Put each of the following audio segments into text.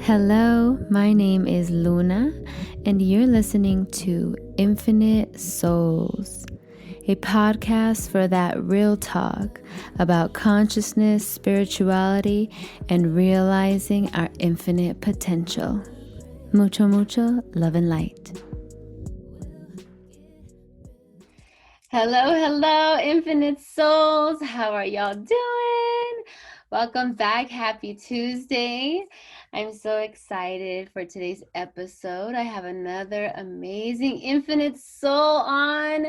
Hello, my name is Luna, and you're listening to Infinite Souls, a podcast for that real talk about consciousness, spirituality, and realizing our infinite potential. Mucho, mucho love and light. Hello, Infinite Souls. How are y'all doing? Welcome back. Happy Tuesday. I'm so excited for today's episode. I have another amazing Infinite Soul on.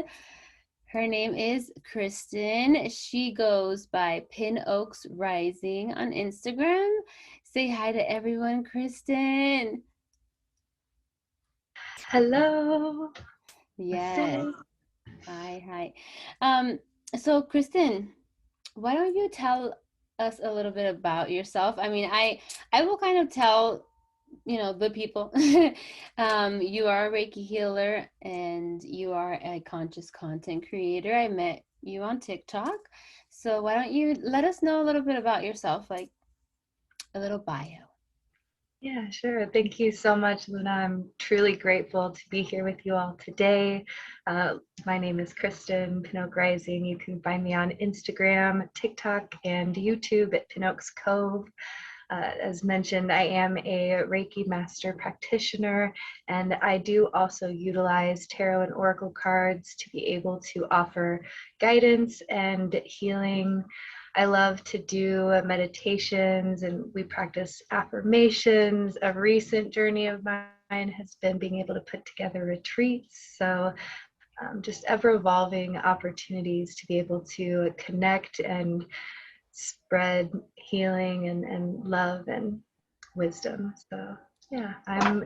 Her name is Kristen. She goes by Pin Oaks Rising on Instagram. Say hi to everyone, Kristen. Hello. Yes. Hi. So Kristen, why don't you tell us a little bit about yourself? I mean, I will kind of tell, the people. You are a Reiki healer and you are a conscious content creator. I met you on TikTok. So why don't you let us know a little bit about yourself, like a little bio. Yeah, sure. Thank you so much, Luna. I'm truly grateful to be here with you all today. My name is Kristen, Pin Oak Rising. You can find me on Instagram, TikTok, and YouTube at Pin Oaks Cove. As mentioned, I am a Reiki master practitioner, and I do also utilize tarot and oracle cards to be able to offer guidance and healing. I love to do meditations, and we practice affirmations. A recent journey of mine has been being able to put together retreats. So just ever evolving opportunities to be able to connect and spread healing and love and wisdom. So yeah, I'm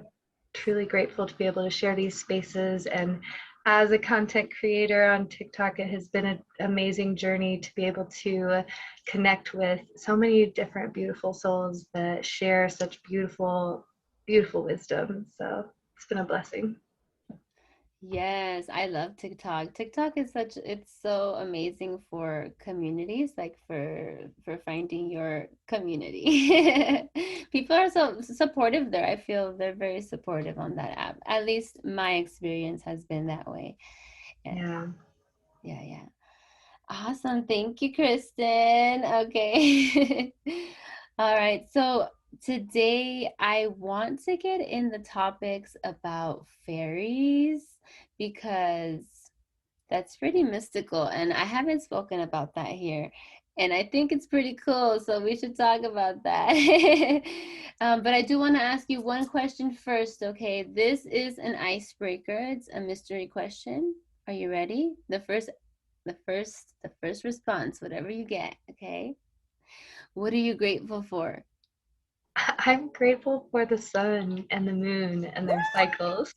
truly grateful to be able to share these spaces. And as a content creator on TikTok, it has been an amazing journey to be able to connect with so many different beautiful souls that share such beautiful wisdom. So it's been a blessing. Yes, I love TikTok. TikTok is it's so amazing for communities, like for finding your community. People are so supportive there. I feel they're very supportive on that app. At least my experience has been that way. Yes. Yeah. Yeah. Awesome. Thank you, Kristen. Okay. All right. So today I want to get in the topics about fairies because that's pretty mystical and I haven't spoken about that here. And I think it's pretty cool, so we should talk about that. But I do want to ask you one question first, okay? This is an icebreaker. It's a mystery question. Are you ready? The first response, whatever you get, okay? What are you grateful for? I'm grateful for the sun and the moon and their cycles.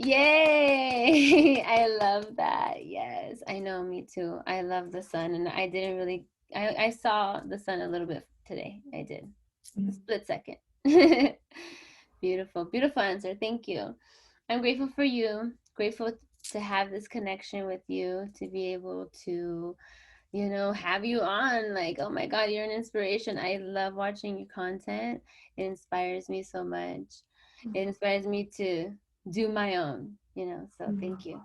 Yay! I love that. Yes, I know, me too. I love the sun, and I saw the sun a little bit today. I did. A split second. Beautiful answer. Thank you. I'm grateful for you. Grateful to have this connection with you, to be able to, have you on. Like, oh my God, you're an inspiration. I love watching your content. It inspires me so much. It inspires me to do my own, so thank you.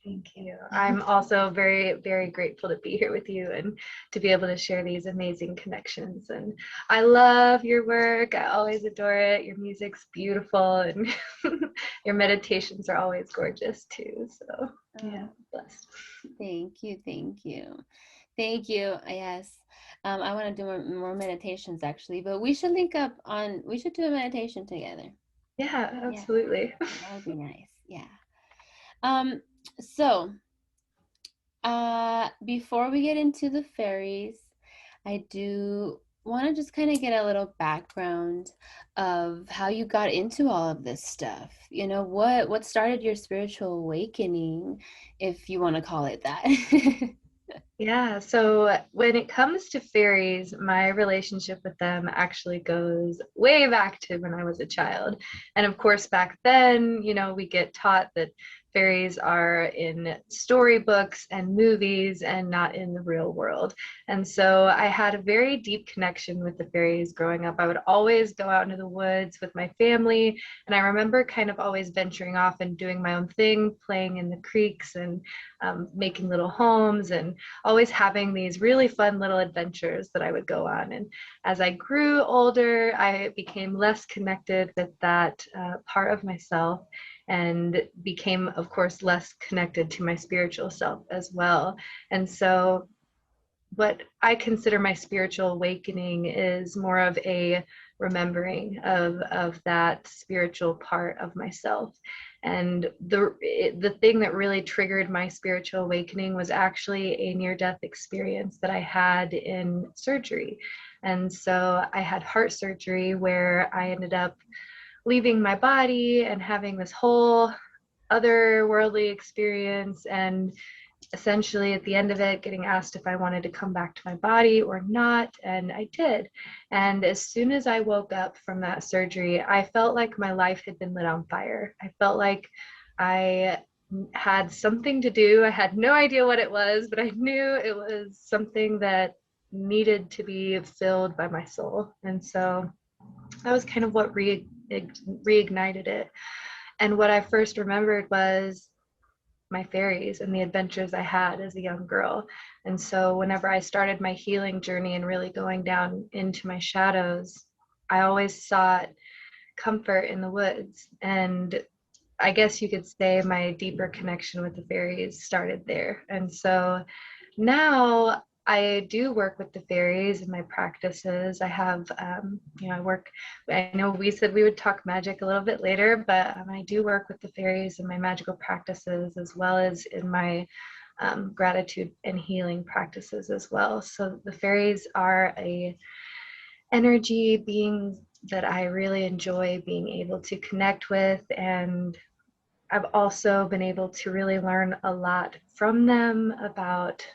Thank you. I'm also very, very grateful to be here with you and to be able to share these amazing connections. And I love your work. I always adore it. Your music's beautiful and your meditations are always gorgeous too. So yeah, blessed. Thank you. Yes. I want to do more meditations actually, but we should we should do a meditation together. Yeah, Yeah, absolutely. that would be nice. Yeah. Um, so before we get into the fairies, I do want to just kind of get a little background of how you got into all of this stuff. What started your spiritual awakening, if you want to call it that. Yeah, so when it comes to fairies, my relationship with them actually goes way back to when I was a child. And of course, back then, we get taught that fairies are in storybooks and movies and not in the real world. And so I had a very deep connection with the fairies growing up. I would always go out into the woods with my family. And I remember kind of always venturing off and doing my own thing, playing in the creeks and making little homes, and always having these really fun little adventures that I would go on. And as I grew older, I became less connected with that part of myself, and became, of course, less connected to my spiritual self as well. And so what I consider my spiritual awakening is more of a remembering of that spiritual part of myself. And the thing that really triggered my spiritual awakening was actually a near-death experience that I had in surgery. And so I had heart surgery where I ended up leaving my body and having this whole otherworldly experience, and essentially at the end of it getting asked if I wanted to come back to my body or not, and I did. And as soon as I woke up from that surgery, I felt like my life had been lit on fire. I felt like I had something to do. I had no idea what it was, but I knew it was something that needed to be filled by my soul. And so that was kind of what reignited it. And what I first remembered was my fairies and the adventures I had as a young girl. And so whenever I started my healing journey and really going down into my shadows, I always sought comfort in the woods. And I guess you could say my deeper connection with the fairies started there. And so now I do work with the fairies in my practices. I have, I know we said we would talk magic a little bit later, but I do work with the fairies in my magical practices, as well as in my gratitude and healing practices as well. So the fairies are a energy beings that I really enjoy being able to connect with, and I've also been able to really learn a lot from them about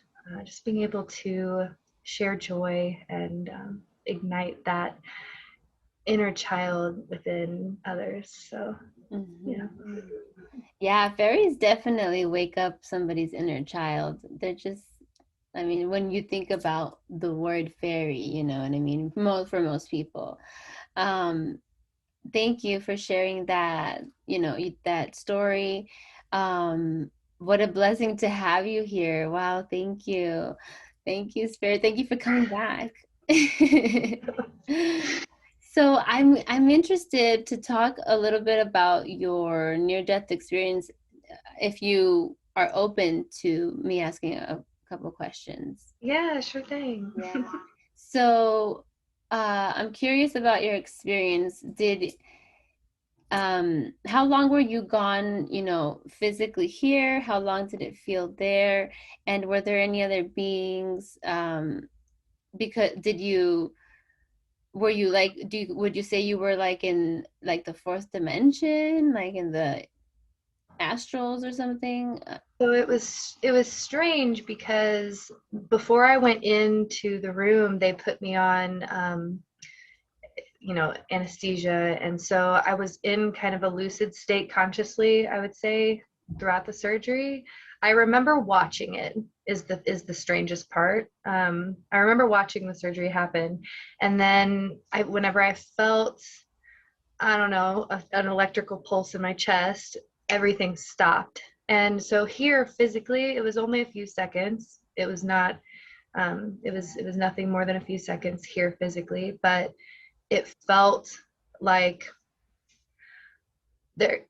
just being able to share joy and ignite that inner child within others. So, yeah. Yeah, fairies definitely wake up somebody's inner child. They're just, I mean, when you think about the word fairy, you know what I mean? For most people. Um, Thank you for sharing that, that story. What a blessing to have you here. Wow, thank you. Thank you, Spirit. Thank you for coming back. So I'm interested to talk a little bit about your near-death experience, if you are open to me asking a couple questions. Yeah, sure thing. Yeah. So I'm curious about your experience. How long were you gone, physically here? How long did it feel there? And were there any other beings? Because were you like, would you say you were like in like the fourth dimension, like in the astrals or something? So it was strange because before I went into the room, they put me on anesthesia, and so I was in kind of a lucid state consciously, I would say, throughout the surgery. I remember watching it is the strangest part. I remember watching the surgery happen, and then whenever I felt, I don't know, an electrical pulse in my chest, everything stopped. And so here physically, it was only a few seconds. It was not. It was nothing more than a few seconds here physically, but it felt like there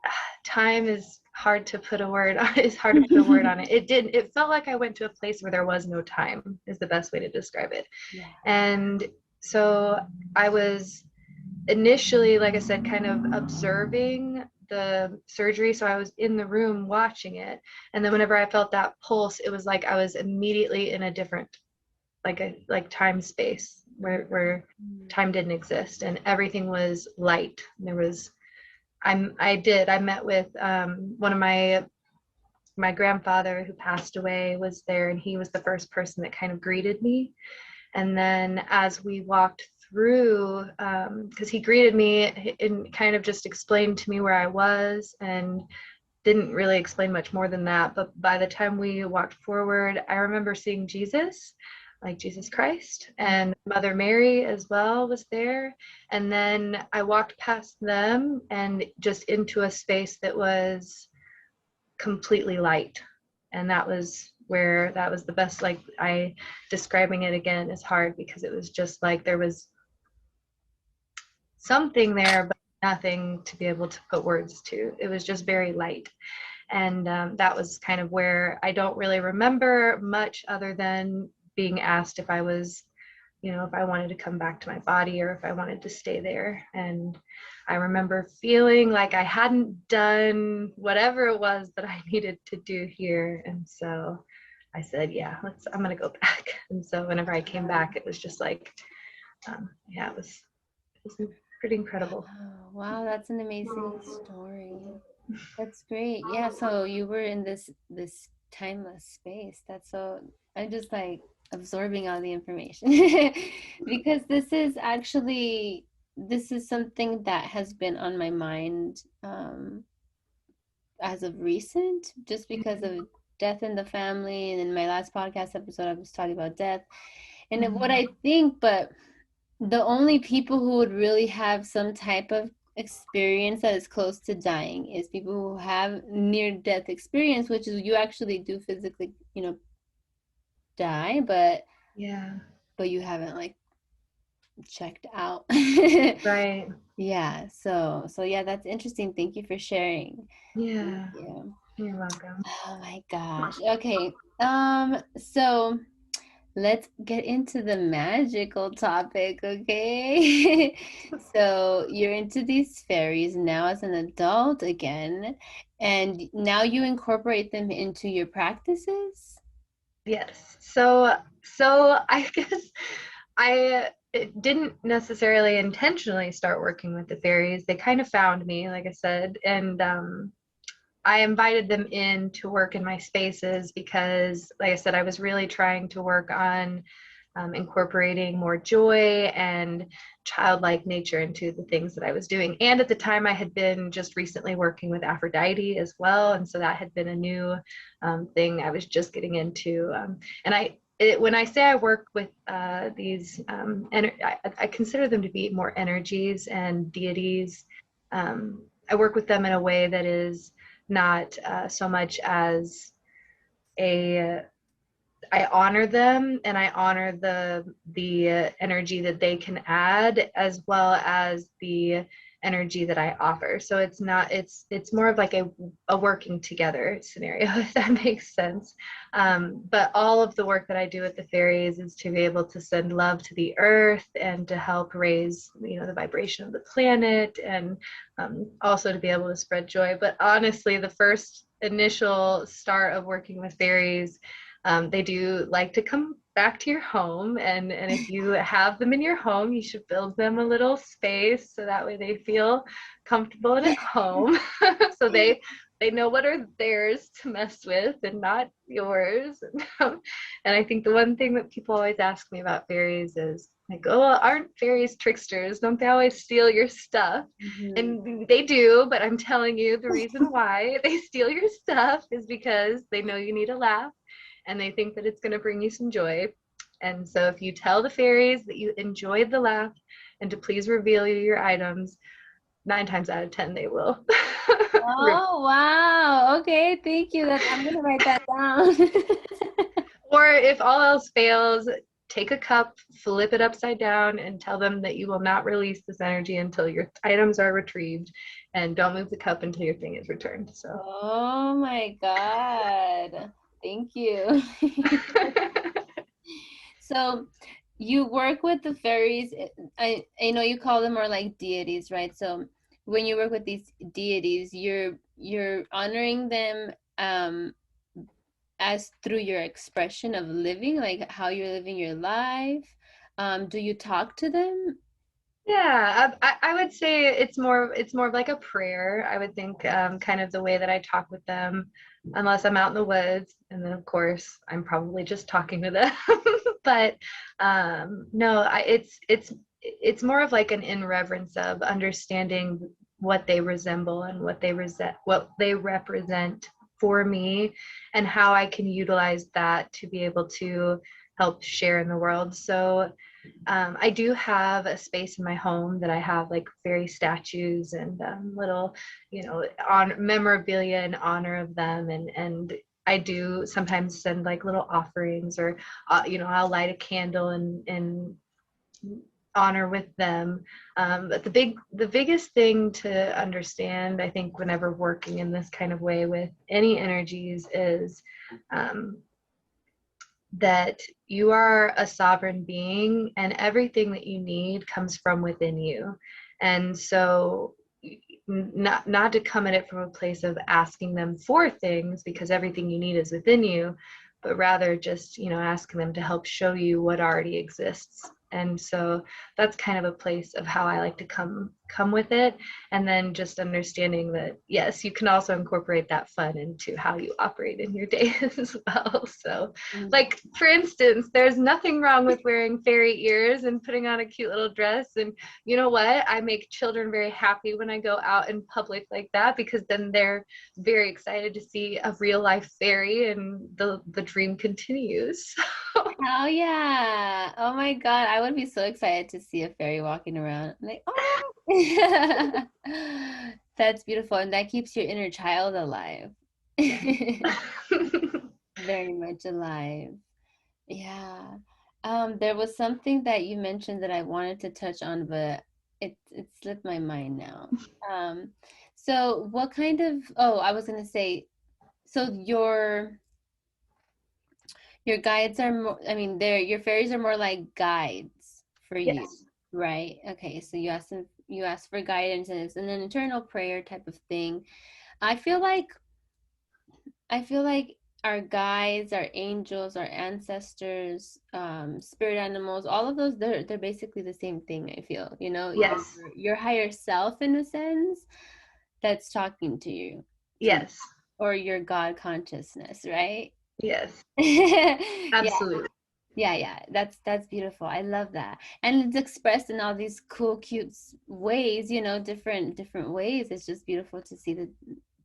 time is hard to put a word on. It's hard to put a word on it. It felt like I went to a place where there was no time, is the best way to describe it. Yeah. And so I was initially, like I said, kind of observing the surgery. So I was in the room watching it, and then whenever I felt that pulse, it was like I was immediately in a different, like time space where time didn't exist, and everything was light. There was I met with one of my grandfather who passed away was there, and he was the first person that kind of greeted me. And then as we walked through, because he greeted me and kind of just explained to me where I was and didn't really explain much more than that. But by the time we walked forward, I remember seeing Jesus, like Jesus Christ, and Mother Mary as well was there. And then I walked past them and just into a space that was completely light. And that was the best, like, I describing it again is hard because it was just like there was something there, but nothing to be able to put words to. It was just very light. And that was kind of where I don't really remember much other than being asked if I was, if I wanted to come back to my body or if I wanted to stay there. And I remember feeling like I hadn't done whatever it was that I needed to do here. And so I said, yeah, I'm going to go back. And so whenever I came back, it was just like, it was pretty incredible. Oh, wow, that's an amazing story. That's great. Yeah, so you were in this timeless space. That's so I'm just like absorbing all the information because this is something that has been on my mind as of recent, just because of death in the family. And in my last podcast episode, I was talking about death and what I think, but the only people who would really have some type of experience that is close to dying is people who have near death experience, which is you actually do physically, die, but Yeah. you haven't like checked out. Right. Yeah, so yeah, that's interesting. Thank you for sharing. Thank Yeah. you. You're welcome. Oh my gosh. Okay. So let's get into the magical topic, okay? So you're into these fairies now as an adult again, and now you incorporate them into your practices? Yes. So I guess I didn't necessarily intentionally start working with the fairies. They kind of found me, like I said, and I invited them in to work in my spaces because, like I said, I was really trying to work on incorporating more joy and childlike nature into the things that I was doing. And at the time, I had been just recently working with Aphrodite as well. And so that had been a new thing I was just getting into. When I say I work with these, I consider them to be more energies and deities. I work with them in a way that is not so much as a I honor them and I honor the energy that they can add as well as the energy that I offer. So it's more of like a working together scenario, if that makes sense. But all of the work that I do with the fairies is to be able to send love to the earth and to help raise, the vibration of the planet, and also to be able to spread joy. But honestly, the first initial start of working with fairies, they do like to come back to your home, and if you have them in your home, you should build them a little space so that way they feel comfortable and at home. So they know what are theirs to mess with and not yours. And I think the one thing that people always ask me about fairies is like, oh, well, aren't fairies tricksters? Don't they always steal your stuff? And they do, but I'm telling you, the reason why they steal your stuff is because they know you need a laugh and they think that it's going to bring you some joy. And so if you tell the fairies that you enjoyed the laugh and to please reveal you your items, 9 times out of 10 they will. Oh, wow. Okay, thank you. I'm gonna write that down. Or if all else fails, take a cup, flip it upside down, and tell them that you will not release this energy until your items are retrieved, and don't move the cup until your thing is returned. So Oh my God. Thank you. So you work with the fairies. I know you call them more like deities, right? So when you work with these deities, you're honoring them as through your expression of living, like how you're living your life. Do you talk to them? yeah, I would say it's more of like a prayer. I would think, kind of the way that I talk with them, unless I'm out in the woods, and then of course I'm probably just talking to them. But no, it's more of like an in reverence of understanding what they resemble and what they represent for me, and how I can utilize that to be able to help share in the world. So I do have a space in my home that I have like fairy statues and little, on memorabilia in honor of them, and I do sometimes send like little offerings, or I'll light a candle and honor with them. But the biggest thing to understand, I think, whenever working in this kind of way with any energies is that you are a sovereign being, and everything that you need comes from within you. And so not to come at it from a place of asking them for things, because everything you need is within you, but rather just asking them to help show you what already exists. And so that's kind of a place of how I like to come with it. And then just understanding that, yes, you can also incorporate that fun into how you operate in your day as well. So like, for instance, there's nothing wrong with wearing fairy ears and putting on a cute little dress. And you know what? I make children very happy when I go out in public like that, because then they're very excited to see a real life fairy, and the dream continues. Oh yeah. Oh my God. I would be so excited to see a fairy walking around. I'm like, oh. That's beautiful. And that keeps your inner child alive. Very much alive. Yeah. There was something that you mentioned that I wanted to touch on, but it slipped my mind now. Um, so what kind of, oh, I was gonna say, so your guides are more, I mean, your fairies are more like guides for you, Yes. right? Okay, so you ask for guidance, and it's an internal prayer type of thing. I feel like I feel like our guides, our angels, our ancestors, spirit animals, all of those, they're basically the same thing, I feel, Yes. your higher self in a sense that's talking to you, to Yes. or your God consciousness, right? Yes. Yeah. Absolutely. Yeah, yeah, that's beautiful. I love that. And it's expressed in all these cool, cute ways, different ways. It's just beautiful to see the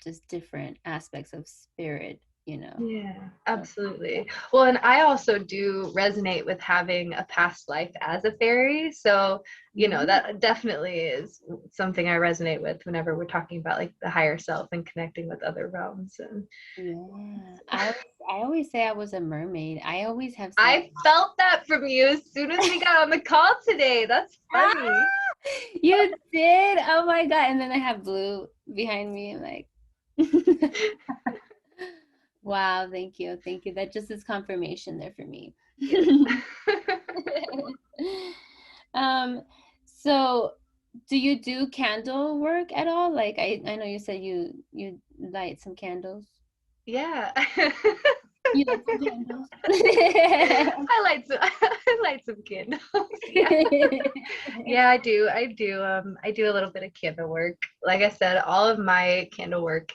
just different aspects of spirit. Yeah, So, absolutely. Well, and I also do resonate with having a past life as a fairy. So, mm, that definitely is something I resonate with whenever we're talking about like the higher self and connecting with other realms. And yeah. I always say I was a mermaid. I always have said, I felt that from you as soon as we got on the call today. That's ah, funny. you did. Oh my God. And then I have blue behind me. I'm like, wow, thank you. Thank you. That just is confirmation there for me. Yes. Um, so do you do candle work at all? Like I know you said you light some candles. Yeah. You light some candles. I light some candles. Yeah. Yeah, I do. I do a little bit of candle work. Like I said, all of my candle work,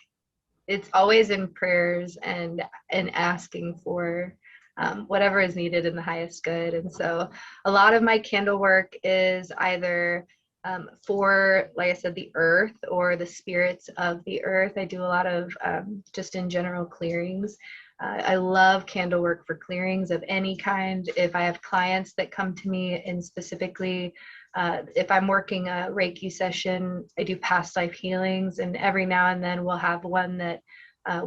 it's always in prayers and asking for whatever is needed in the highest good. And so a lot of my candle work is either for, like I said, the earth or the spirits of the earth. I do a lot of just in general clearings. I love candle work for clearings of any kind. If I have clients that come to me and specifically, if I'm working a Reiki session, I do past life healings, and every now and then we'll have one that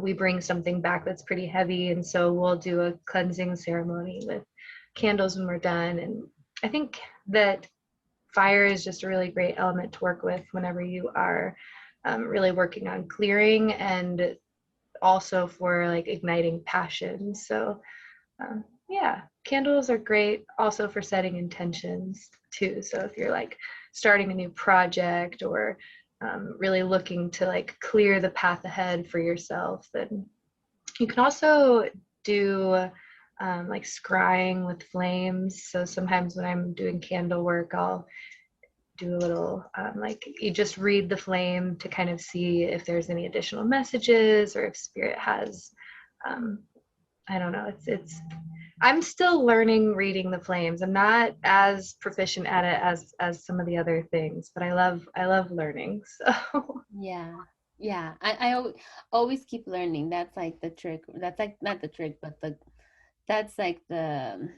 we bring something back that's pretty heavy. And so we'll do a cleansing ceremony with candles when we're done. And I think that fire is just a really great element to work with whenever you are really working on clearing, and also for like igniting passion. So yeah, candles are great also for setting intentions too. So if you're like starting a new project, or really looking to like clear the path ahead for yourself, then you can also do like scrying with flames. So sometimes when I'm doing candle work, I'll do a little like you just read the flame to kind of see if there's any additional messages, or if spirit has I don't know, it's I'm still learning reading the flames. I'm not as proficient at it as some of the other things, but I love learning. So Yeah. Yeah. Always keep learning. That's like the trick. That's like not the trick, but that's like the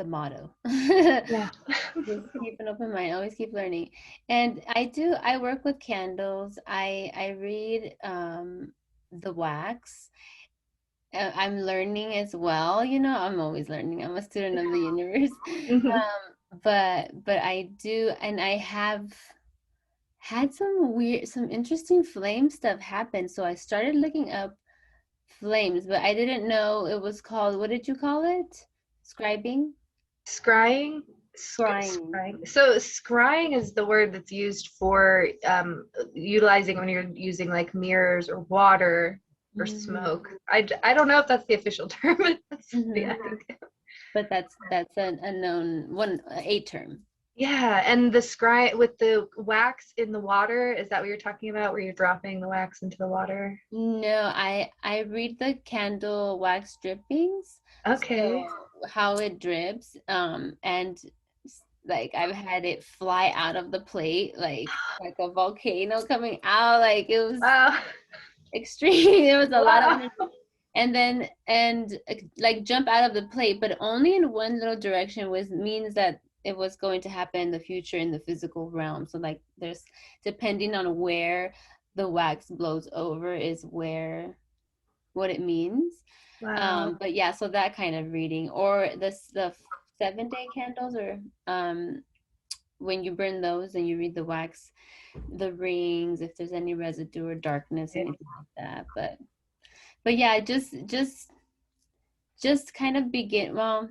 motto. yeah. Just keep an open mind, always keep learning. And I work with candles. I read the wax. I'm learning as well, I'm always learning. I'm a student of the universe. hmm But I do, and I have had some interesting flame stuff happen. So I started looking up flames, but I didn't know it was called, what did you call it? Scribing? Scrying. Scrying. Scrying. So scrying is the word that's used for utilizing when you're using like mirrors or water or Mm-hmm. smoke. I don't know if that's the official term, but Mm-hmm. yeah, I think. But that's a known one, a term. Yeah, and the scry with the wax in the water, is that what you're talking about, where you're dropping the wax into the water? No, I read the candle wax drippings, Okay. so how it drips, and like I've had it fly out of the plate, like a volcano coming out, like it was Wow. extreme. There was a lot of Wow. energy, and then like jump out of the plate, but only in one little direction, was means that it was going to happen in the future in the physical realm. So like there's, depending on where the wax blows over, is where what it means. Wow. But yeah, so that kind of reading, or the 7 day candles, or when you burn those and you read the wax, the rings, if there's any residue or darkness, anything like that. But yeah, just kind of begin. Well,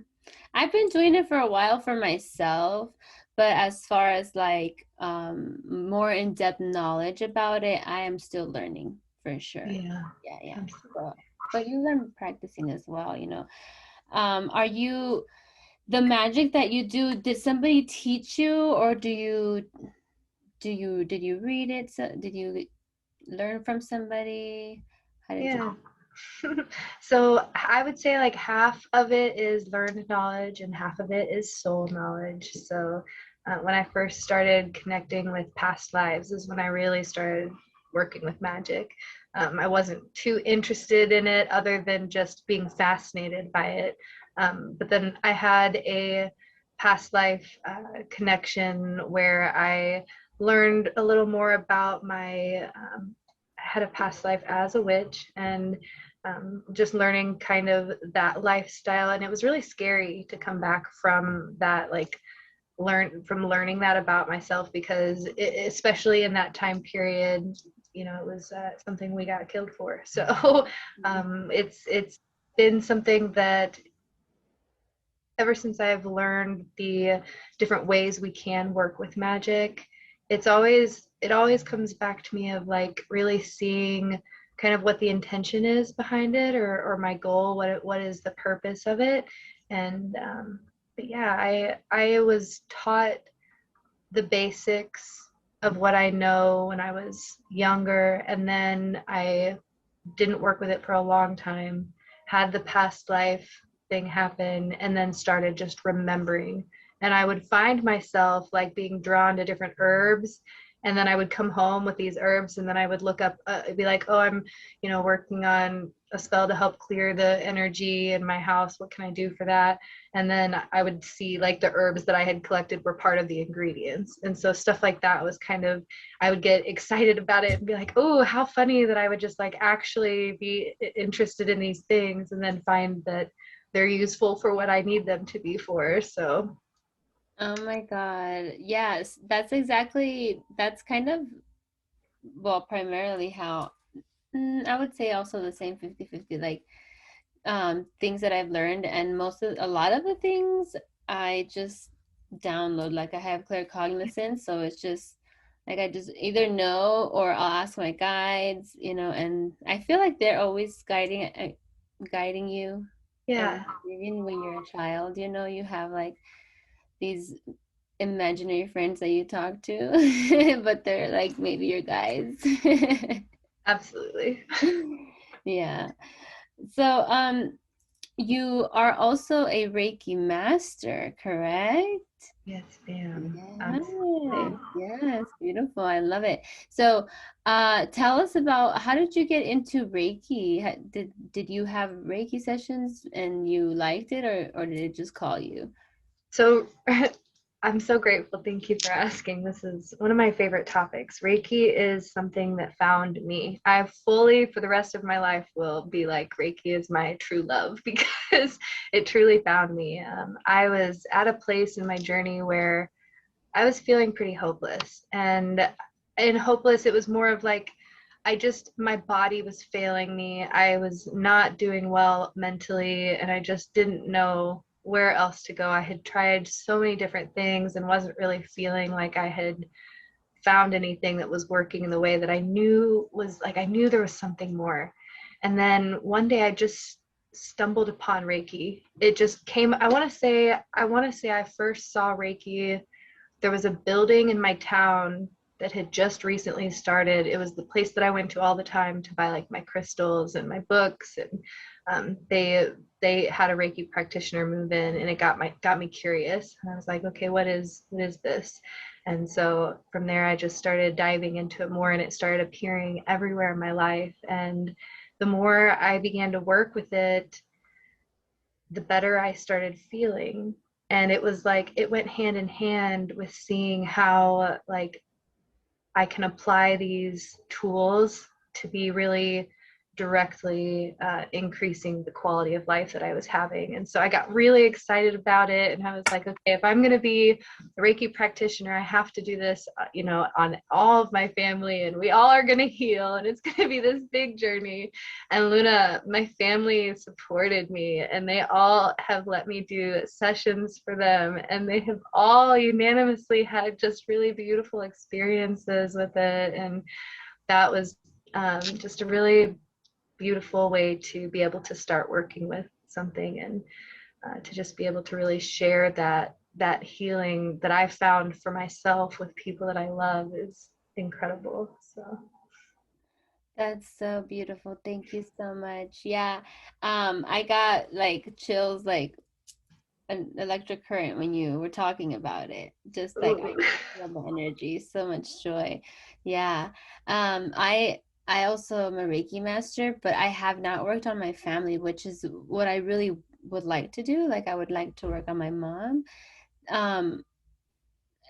I've been doing it for a while for myself, but as far as like more in-depth knowledge about it, I am still learning for sure. Yeah. Yeah, yeah. Absolutely. So, but you learn practicing as well. Are you, the magic that you do, did somebody teach you, or did you read it? So, did you learn from somebody? How did you? Yeah. So I would say like half of it is learned knowledge and half of it is soul knowledge. So when I first started connecting with past lives is when I really started working with magic. I wasn't too interested in it other than just being fascinated by it. But then I had a past life connection where I learned a little more about I had a past life as a witch, and just learning kind of that lifestyle. And it was really scary to come back from that, like learning that about myself, because especially in that time period, it was something we got killed for. So it's been something that ever since I've learned the different ways we can work with magic, it always comes back to me of like really seeing kind of what the intention is behind it, or my goal, what is the purpose of it. And but yeah, I was taught the basics of what I know when I was younger, and then I didn't work with it for a long time, had the past life thing happen, and then started just remembering. And I would find myself like being drawn to different herbs. And then I would come home with these herbs, and then I would look up, be like, oh, I'm, working on a spell to help clear the energy in my house. What can I do for that? And then I would see like the herbs that I had collected were part of the ingredients. And so stuff like that was kind of, I would get excited about it and be like, oh, how funny that I would just like actually be interested in these things and then find that they're useful for what I need them to be for. So, Oh my God. Yes, that's kind of, well, primarily how, I would say also the same 50-50, like things that I've learned, and a lot of the things I just download. Like I have clear cognizance, so it's just like I just either know, or I'll ask my guides, and I feel like they're always guiding you. yeah, Even when you're a child, you have like these imaginary friends that you talk to, but they're like maybe your guides. absolutely. Yeah. So, You are also a Reiki master, correct? Yes, ma'am. Yes, yes, beautiful. I love it. So, tell us about how did you get into Reiki? Did you have Reiki sessions and you liked it, or did it just call you? So I'm so grateful. Thank you for asking. This is one of my favorite topics. Reiki is something that found me. I fully, for the rest of my life, will be like Reiki is my true love because it truly found me. I was at a place in my journey where I was feeling pretty hopeless. And in hopeless, it was more of like, my body was failing me. I was not doing well mentally, and I just didn't know where else to go. I had tried so many different things and wasn't really feeling like I had found anything that was working in the way that I knew was like, I knew there was something more. And then one day I just stumbled upon Reiki. It just came, I want to say I first saw Reiki. There was a building in my town that had just recently started. It was the place that I went to all the time to buy like my crystals and my books. And they had a Reiki practitioner move in, and it got me curious. And I was like, okay, what is this? And so from there, I just started diving into it more, and it started appearing everywhere in my life. And the more I began to work with it, the better I started feeling. And it was like it went hand in hand with seeing how like I can apply these tools to be really directly increasing the quality of life that I was having. And so I got really excited about it. And I was like, okay, if I'm going to be a Reiki practitioner, I have to do this, on all of my family, and we all are going to heal. And it's going to be this big journey. And Luna, my family supported me, and they all have let me do sessions for them. And they have all unanimously had just really beautiful experiences with it. And that was just a really beautiful way to be able to start working with something, and to just be able to really share that healing that I found for myself with people that I love is incredible. So That's so beautiful. Thank you so much. Yeah. I got like chills, like an electric current when you were talking about it. Just like I ooh. can feel the energy, so much joy. Yeah. I also am a Reiki master, but I have not worked on my family, which is what I really would like to do. Like I would like to work on my mom. Um,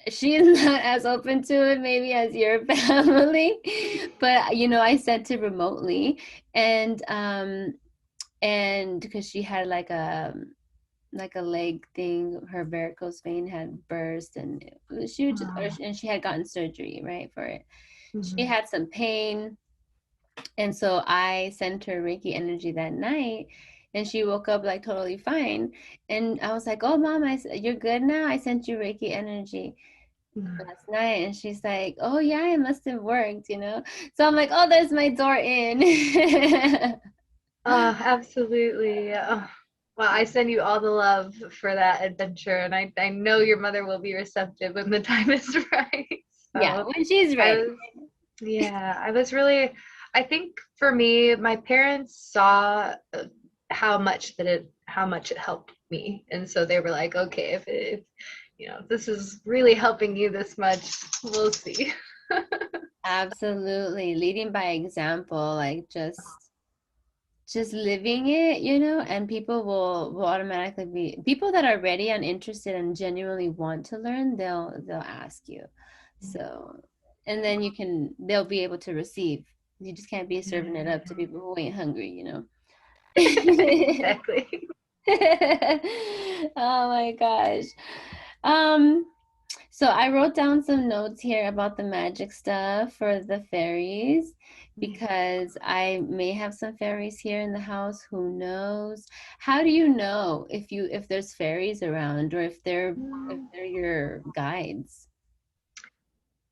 she is not as open to it maybe as your family, but I sent it remotely, and because she had like a leg thing, her varicose vein had burst, and she would just, and she had gotten surgery, right, for it. She Mhm. had some pain, and so I sent her Reiki energy that night, and she woke up like totally fine. And I was like, "Oh, mom, you're good now. I sent you Reiki energy last night," and she's like, "Oh yeah, it must have worked." So I'm like, "Oh, there's my door in." Absolutely. Well, I send you all the love for that adventure, and I know your mother will be receptive when the time is right. Yeah, So when she's I ready. was, yeah, I was really, I think for me, my parents saw how much it helped me, and so they were like, okay, if this is really helping you this much, we'll see. Absolutely, leading by example, like just living it, and people will automatically be people that are ready and interested and genuinely want to learn, they'll ask you. So, and then they'll be able to receive. You just can't be serving it up to people who ain't hungry. Exactly. Oh my gosh. Um, so I wrote down some notes here about the magic stuff for the fairies because I may have some fairies here in the house. Who knows? How do you know if there's fairies around or if they're your guides?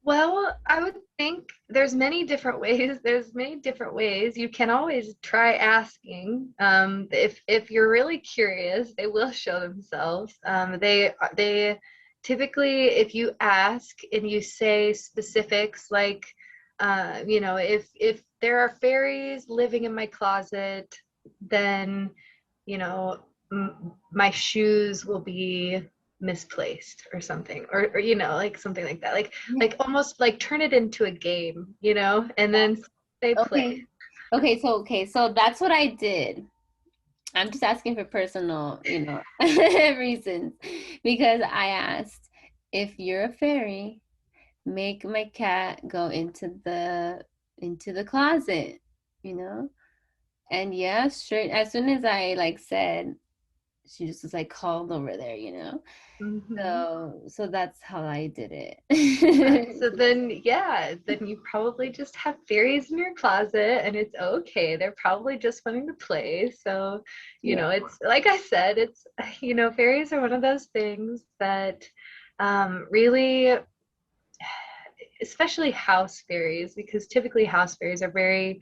Well, I would think there's many different ways. There's many different ways. You can always try asking. If you're really curious, they will show themselves. They typically, if you ask and you say specifics like, if there are fairies living in my closet, then you know, my shoes will be misplaced or something, or you know, like something like that, Yeah. like almost like turn it into a game, you know, and then they play. Okay. Okay, so that's what I did. I'm just asking for personal, reasons because I asked if you're a fairy, make my cat go into the closet, you know? And yeah, sure. As soon as I like said, she just was like called over there, you know? Mhm. So that's how I did Yeah, it. so then, yeah, then you probably just have fairies in your closet and it's okay. They're probably just wanting to play. So, you Yeah. know, it's like I said, it's, you know, fairies are one of those things that really, especially house fairies, because typically house fairies are very,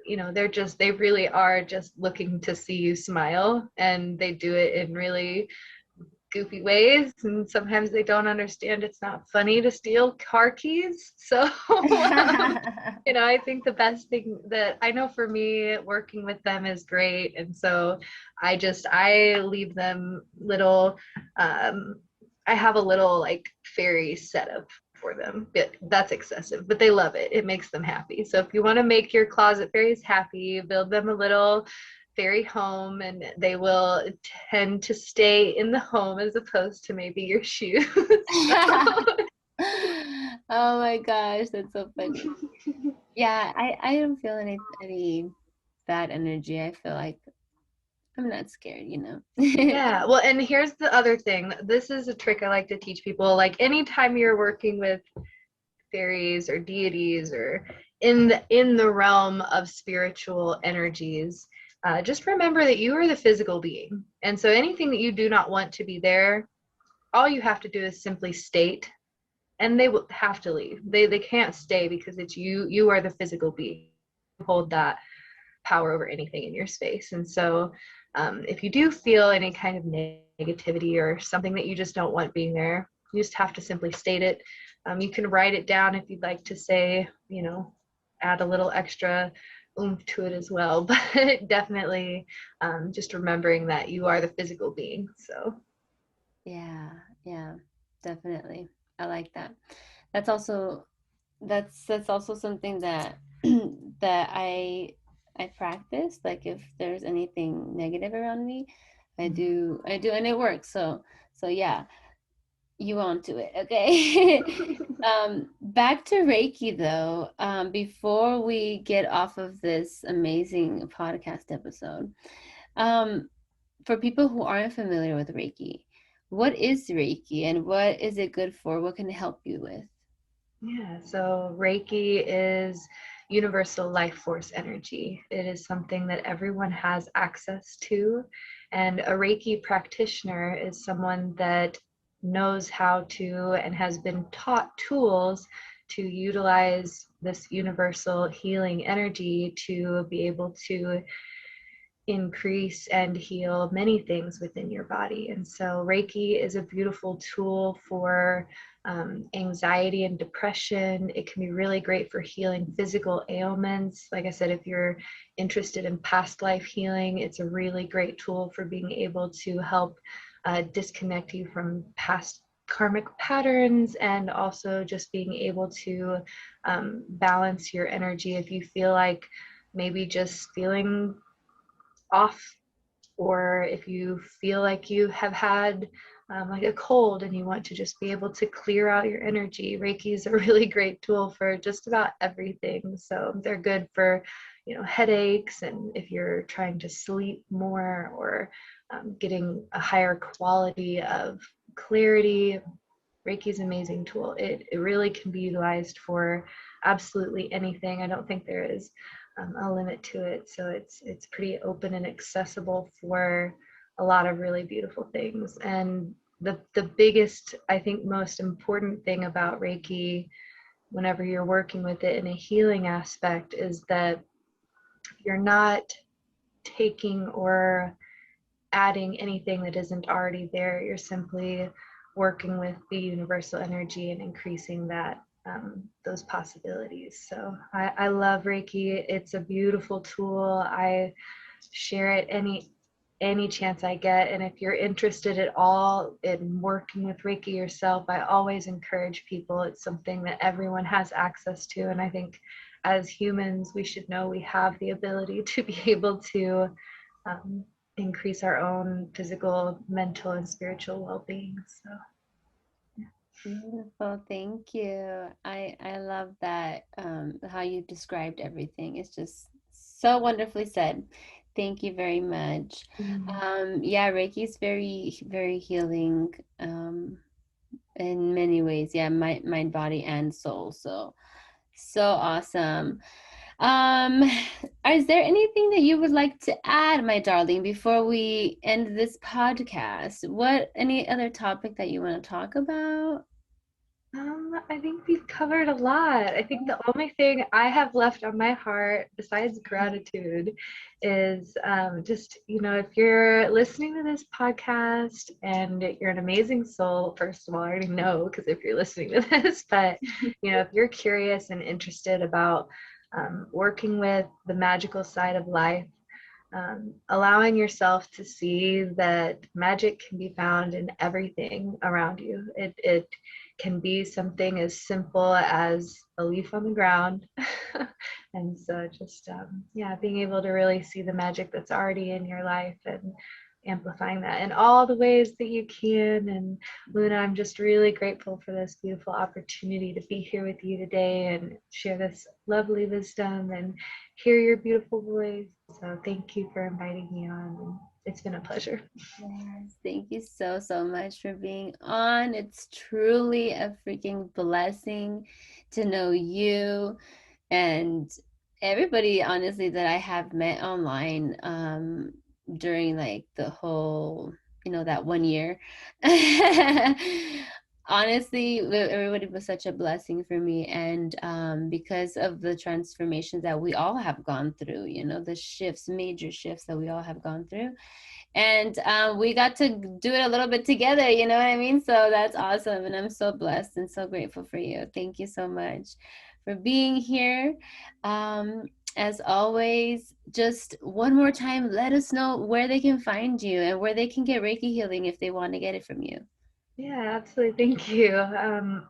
you know, they really are just looking to see you smile, and they do it in really goofy ways, and sometimes they don't understand it's not funny to steal car keys. So you know, I think the best thing that I know for me working with them is great, and so I leave them little, um I have a little like fairy setup for them, but that's excessive, but they love it. It makes them happy. So if you want to make your closet fairies happy, build them a little fairy home, and they will tend to stay in the home as opposed to maybe your shoes. So. Oh my gosh, that's so funny. Yeah, I don't feel any bad energy. I feel like I'm not scared, you know. Yeah, well, and here's the other thing. This is a trick I like to teach people. Like anytime you're working with fairies or deities or in the realm of spiritual energies, just remember that you are the physical being. And so anything that you do not want to be there, all you have to do is simply state, and they will have to leave. They can't stay because it's you. You are the physical being. You hold that power over anything in your space. And so if you do feel any kind of negativity or something that you just don't want being there, you just have to simply state it. You can write it down if you'd like to say, you know, add a little extra oomph to it as well. But definitely just remembering that you are the physical being. So, Yeah, yeah, definitely. I like that. That's also that's also something that that I practice. Like if there's anything negative around me, I do, and it works. So yeah, you on to it, okay? Back to Reiki though. Before we get off of this amazing podcast episode, um, for people who aren't familiar with Reiki, what is Reiki and what is it good for? What can it help you with? yeah, so Reiki is universal life force energy. It is something that everyone has access to. And a Reiki practitioner is someone that knows how to and has been taught tools to utilize this universal healing energy to be able to increase and heal many things within your body. And so, Reiki is a beautiful tool for anxiety and depression. It can be really great for healing physical ailments. Like I said, if you're interested in past life healing, it's a really great tool for being able to help disconnect you from past karmic patterns, and also just being able to balance your energy if you feel like maybe just feeling off, or if you feel like you have had like a cold and you want to just be able to clear out your energy. Reiki is a really great tool for just about everything. So they're good for, you know, headaches, and if you're trying to sleep more, or getting a higher quality of clarity. Reiki is an amazing tool. It really can be utilized for absolutely anything. I don't think there is a limit to it. So it's pretty open and accessible for a lot of really beautiful things. And the biggest, I think, most important thing about Reiki, whenever you're working with it in a healing aspect, is that you're not taking or adding anything that isn't already there. You're simply working with the universal energy and increasing that, those possibilities. So I love Reiki. It's a beautiful tool. I share it any chance I get. And if you're interested at all in working with Reiki yourself, I always encourage people. It's something that everyone has access to. And I think as humans, we should know we have the ability to be able to um, increase our own physical, mental, and spiritual well being. So, Beautiful, thank you. I love that how you described everything. It's just so wonderfully said. Thank you very much. mm. Yeah, Reiki is very, very healing in many ways. Yeah, mind, body, and soul. So, so awesome. Um, is there anything that you would like to add, my darling, before we end this podcast? Any other topic that you want to talk about? I think we've covered a lot. I think the only thing I have left on my heart, besides gratitude, is just, if you're listening to this podcast and you're an amazing soul, first of all, I already know because if you're listening to this, but, if you're curious and interested about working with the magical side of life, allowing yourself to see that magic can be found in everything around you. It can be something as simple as a leaf on the ground. And so just, yeah, being able to really see the magic that's already in your life and amplifying that in all the ways that you can. And Luna, I'm just really grateful for this beautiful opportunity to be here with you today and share this lovely wisdom and hear your beautiful voice. So thank you for inviting me on. And it's been a pleasure. Yes, thank you so, so much for being on. It's truly a freaking blessing to know you and everybody, honestly, that I have met online during like the whole, that 1 year. Honestly, everybody was such a blessing for me. And because of the transformations that we all have gone through, the shifts, major shifts that we all have gone through, and we got to do it a little bit together, you know what I mean? So that's awesome, and I'm so blessed and so grateful for you. Thank you so much for being here. um, as always, just one more time, let us know where they can find you and where they can get Reiki healing if they want to get it from you. Yeah, absolutely. Thank you.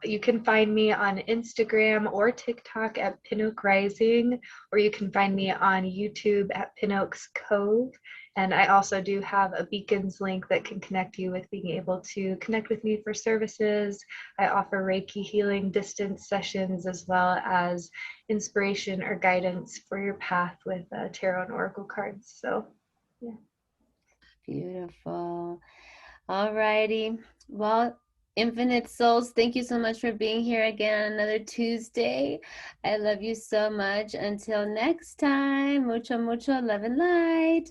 You can find me on Instagram or TikTok at Pinoak Rising, or you can find me on YouTube at Pinoak's Cove. And I also do have a Beacons link that can connect you with being able to connect with me for services. I offer Reiki healing distance sessions as well as inspiration or guidance for your path with tarot and oracle cards. So, yeah. Beautiful. All righty. Well, Infinite Souls, thank you so much for being here again another Tuesday. I love you so much. Until next time, mucho, mucho love and light.